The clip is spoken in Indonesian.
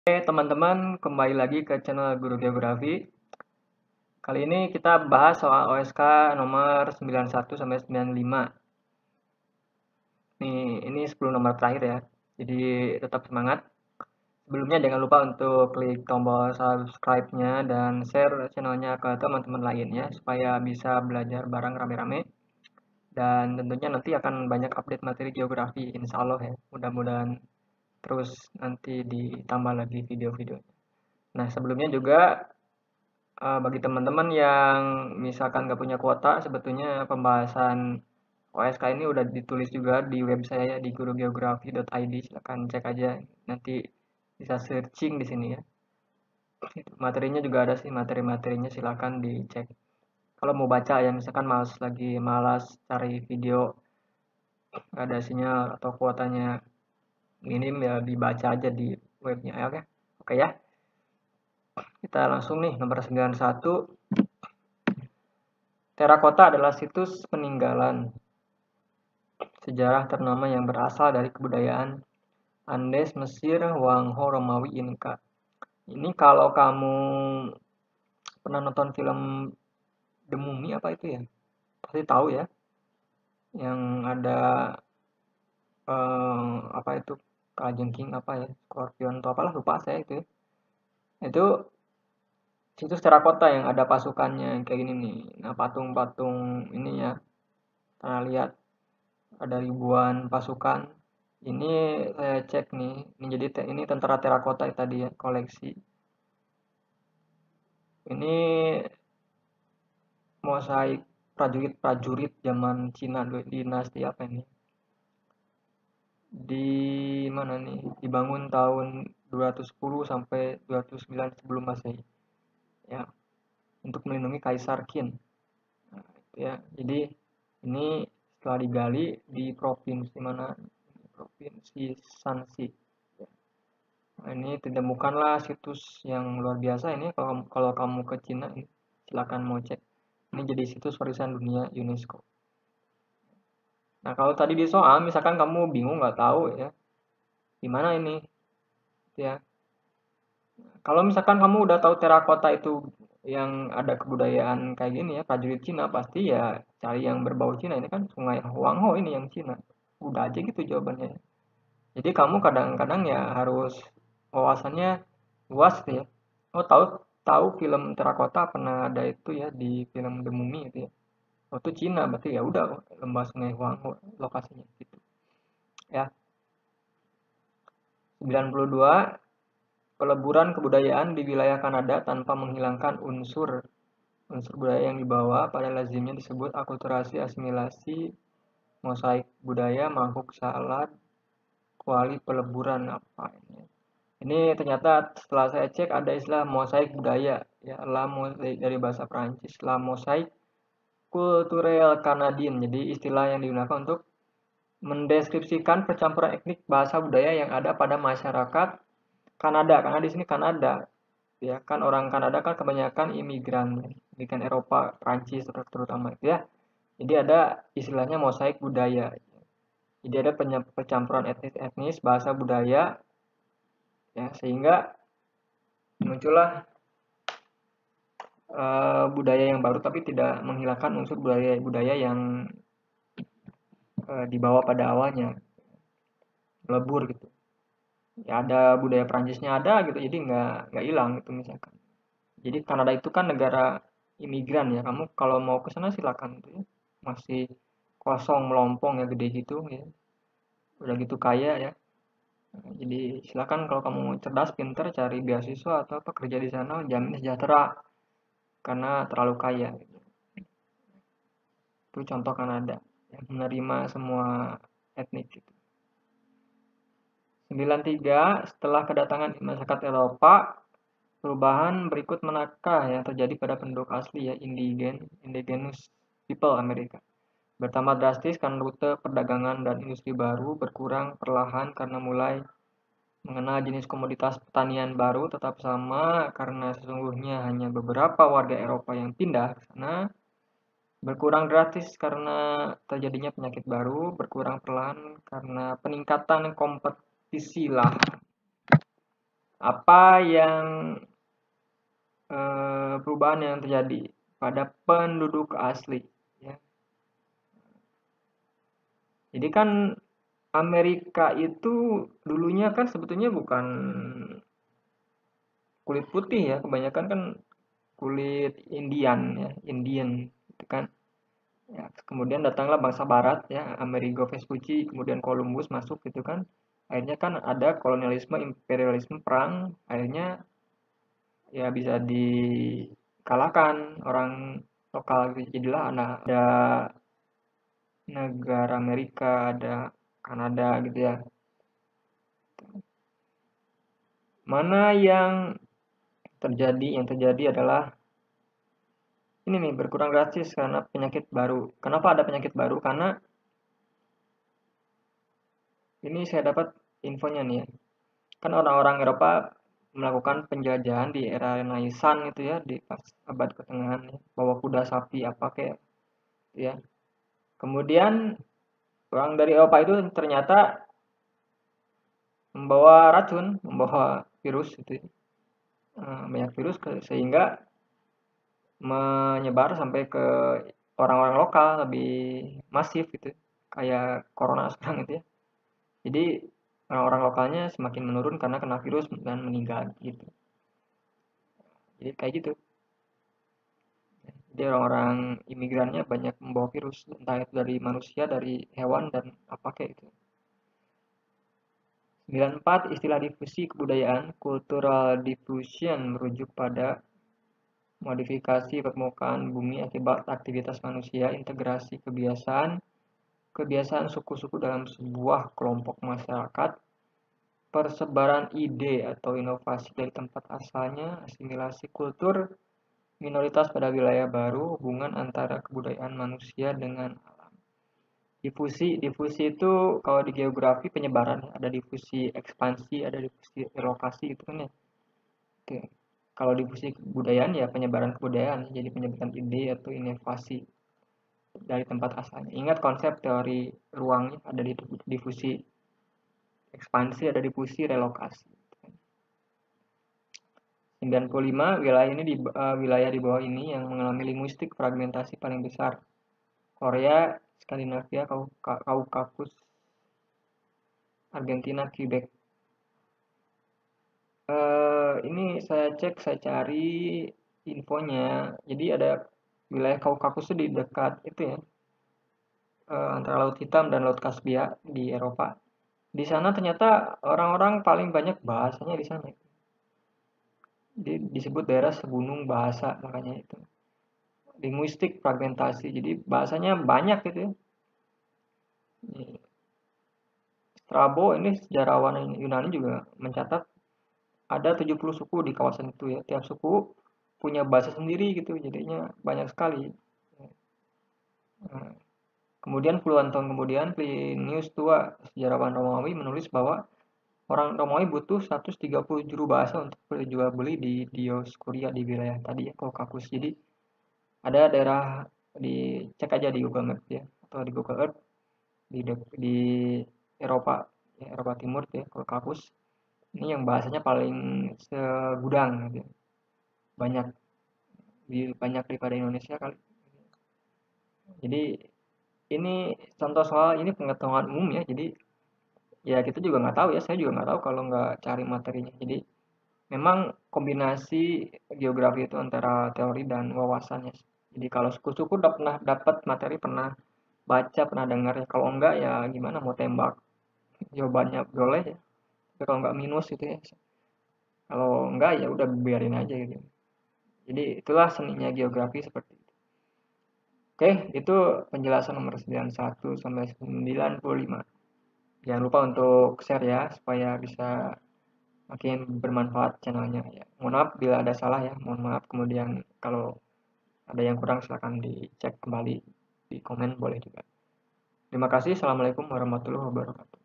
Oke teman-teman, kembali lagi ke channel Guru Geografi. Kali ini kita bahas soal OSK nomor 91 sampai 95. Ini 10 nomor terakhir ya. Jadi tetap semangat. Sebelumnya jangan lupa untuk klik tombol subscribe-nya dan share channelnya ke teman-teman lainnya supaya bisa belajar bareng rame-rame. Dan tentunya nanti akan banyak update materi geografi, insya Allah ya. Mudah-mudahan terus nanti ditambah lagi video-videonya. Nah sebelumnya juga bagi teman-teman yang misalkan nggak punya kuota, sebetulnya pembahasan OSK ini udah ditulis juga di web saya di gurugeografi.id. Silahkan cek aja, nanti bisa searching di sini ya. Materinya juga ada sih, materi-materinya silahkan dicek. Kalau mau baca ya, misalkan malas cari video, nggak ada sinyal atau kuotanya minim ya dibaca aja di webnya ya, oke. Oke ya, kita langsung nih nomor 91. Terakota adalah situs peninggalan sejarah ternama yang berasal dari kebudayaan Andes, Mesir, Wangho, Romawi, Inka. Ini kalau kamu pernah nonton film The Mummy apa itu ya? Pasti tahu ya. Yang ada apa itu kalajengking apa ya? Scorpion atau apalah lupa saya itu ya. Itu situs terakota yang ada pasukannya yang kayak gini nih. Nah, patung-patung ini ya. Pernah lihat ada ribuan pasukan. Ini saya cek nih, ini tentara terakota tadi ya, koleksi. Ini mosaik prajurit-prajurit zaman Cina dulu, dinasti apa ini? Di mana nih? Dibangun tahun 210 sampai 209 sebelum Masehi. Ya, untuk melindungi Kaisar Qin. Nah, itu ya. Jadi ini setelah digali di provinsi mana? Provinsi Shanxi. Nah, ini ditemukanlah situs yang luar biasa ini kalau kamu ke Cina ini silakan mau cek. Ini jadi situs warisan dunia UNESCO. Nah, kalau tadi di soal misalkan kamu bingung nggak tahu ya, gimana ini ya. Kalau misalkan kamu udah tahu terakota itu yang ada kebudayaan kayak gini ya, prajurit Cina pasti ya cari yang berbau Cina. Ini kan Sungai Huangho ini yang Cina. Udah aja gitu jawabannya. Jadi kamu kadang-kadang ya harus wawasannya luas gitu ya. Oh tahu tahu film Terakota pernah ada itu ya di film The Mummy itu ya. Oh itu Cina berarti ya udah lembah Sungai Huangho lokasinya gitu. Ya. 92 peleburan kebudayaan di wilayah Kanada tanpa menghilangkan unsur budaya yang dibawa pada lazimnya disebut akulturasi, asimilasi, mosaik budaya, mangkuk salad, kuali peleburan apa ini. Ini ternyata setelah saya cek ada istilah mosaik budaya ya, la mosaik dari bahasa Prancis, la mosaik culturel canadien. Jadi istilah yang digunakan untuk mendeskripsikan percampuran etnik bahasa budaya yang ada pada masyarakat Kanada. Karena di sini Kanada ya kan orang Kanada kan kebanyakan imigran Eropa, Prancis terutama itu ya. Jadi ada istilahnya mosaik budaya. Jadi ada percampuran etnis, bahasa budaya ya sehingga muncullah budaya yang baru tapi tidak menghilangkan unsur budaya yang dibawa pada awalnya, melebur gitu. Ya ada budaya Prancisnya ada gitu, jadi nggak hilang gitu misalkan. Jadi Kanada itu kan negara imigran ya, kamu kalau mau ke sana silakan gitu ya. Masih kosong melompong ya gede gitu ya. Udah gitu kaya ya. Jadi silakan kalau kamu cerdas, pinter, cari beasiswa atau apa kerja di sana jamin sejahtera karena terlalu kaya. Itu contoh Kanada yang menerima semua etnik gitu. 93 setelah kedatangan masyarakat Eropa, perubahan berikut manakah yang terjadi pada penduduk asli ya indigenous people Amerika. Bertambah drastis karena rute perdagangan dan industri baru, berkurang perlahan karena mulai mengenal jenis komoditas pertanian baru tetap sama karena sesungguhnya hanya beberapa warga Eropa yang pindah ke sana. Berkurang gratis karena terjadinya penyakit baru, berkurang perlahan karena peningkatan kompetisi lahan. Apa yang perubahan yang terjadi pada penduduk asli, ya. Jadi kan Amerika itu dulunya kan sebetulnya bukan kulit putih ya, kebanyakan kan kulit Indian ya, Indian gitu kan. Ya, kemudian datanglah bangsa barat ya, Amerigo Vespucci, kemudian Columbus masuk gitu kan. Akhirnya kan ada kolonialisme, imperialisme, perang, akhirnya ya bisa dikalahkan orang lokal gitu. Jadilah ada negara Amerika, ada Kanada gitu ya. Mana yang terjadi adalah ini nih, berkurang drastis karena penyakit baru. Kenapa ada penyakit baru? Karena ini saya dapat infonya nih ya. Kan orang-orang Eropa melakukan penjajahan di era Renaissance gitu ya, di pas abad ketengahan ya, bawa kuda sapi apa kayak ya. Kemudian orang dari Eropa itu ternyata membawa racun, membawa virus itu ya. Banyak virus sehingga menyebar sampai ke orang-orang lokal lebih masif gitu. Kayak corona sekarang itu ya. Jadi orang-orang lokalnya semakin menurun karena kena virus dan meninggal gitu. Jadi kayak gitu. Jadi orang-orang imigrannya banyak membawa virus, entah itu dari manusia, dari hewan, dan apa kayak itu. 94 istilah difusi kebudayaan, cultural diffusion merujuk pada modifikasi permukaan bumi akibat aktivitas manusia, integrasi kebiasaan suku-suku dalam sebuah kelompok masyarakat, persebaran ide atau inovasi dari tempat asalnya, asimilasi kultur minoritas pada wilayah baru, hubungan antara kebudayaan manusia dengan alam. Difusi itu kalau di geografi penyebaran, ada difusi ekspansi, ada difusi relokasi itu kan ya. Oke. Kalau difusi kebudayaan ya penyebaran kebudayaan, jadi penyebaran ide atau inovasi dari tempat asalnya. Ingat konsep teori ruangnya, ada di difusi ekspansi, ada difusi relokasi. 95 wilayah di bawah ini yang mengalami linguistik fragmentasi paling besar. Korea, Skandinavia, Kaukasus, Argentina, Quebec. Ini saya cari infonya. Jadi ada wilayah Kaukasus di dekat itu ya, antara Laut Hitam dan Laut Kaspia di Eropa. Di sana ternyata orang-orang paling banyak bahasanya di sana. Disebut daerah segunung bahasa makanya itu. Linguistik fragmentasi. Jadi bahasanya banyak gitu ya. Strabo ini sejarawan Yunani juga mencatat ada 70 suku di kawasan itu ya. Tiap suku punya bahasa sendiri gitu, jadinya banyak sekali. Nah, kemudian puluhan tahun kemudian Plinius Tua, sejarawan Romawi menulis bahwa orang Romawi butuh 130 juru bahasa untuk berjual-beli di Dioskuria di wilayah tadi ya, Kaukasus. Jadi ada daerah cek aja di Google Maps ya atau di Google Earth di Eropa ya, Eropa Timur ya, Kaukasus. Ini yang bahasanya paling segudang gitu ya. Banyak banyak daripada Indonesia kali. Jadi ini contoh soal ini pengetahuan umum ya. Jadi ya kita juga nggak tahu ya. Saya juga nggak tahu kalau nggak cari materinya. Jadi memang kombinasi geografi itu antara teori dan wawasannya. Jadi kalau suku-suku udah pernah dapat materi, pernah baca, pernah dengar ya. Kalau enggak ya gimana mau tembak? Jawabannya boleh ya. Tapi kalau nggak minus itu ya. Kalau enggak ya udah biarin aja gitu. Jadi itulah seninya geografi seperti itu. Oke, itu penjelasan nomor 91 sampai 95. Jangan lupa untuk share ya supaya bisa makin bermanfaat channelnya ya. Mohon maaf bila ada salah ya, mohon maaf. Kemudian kalau ada yang kurang silahkan dicek kembali di komen boleh juga. Terima kasih. Assalamualaikum warahmatullahi wabarakatuh.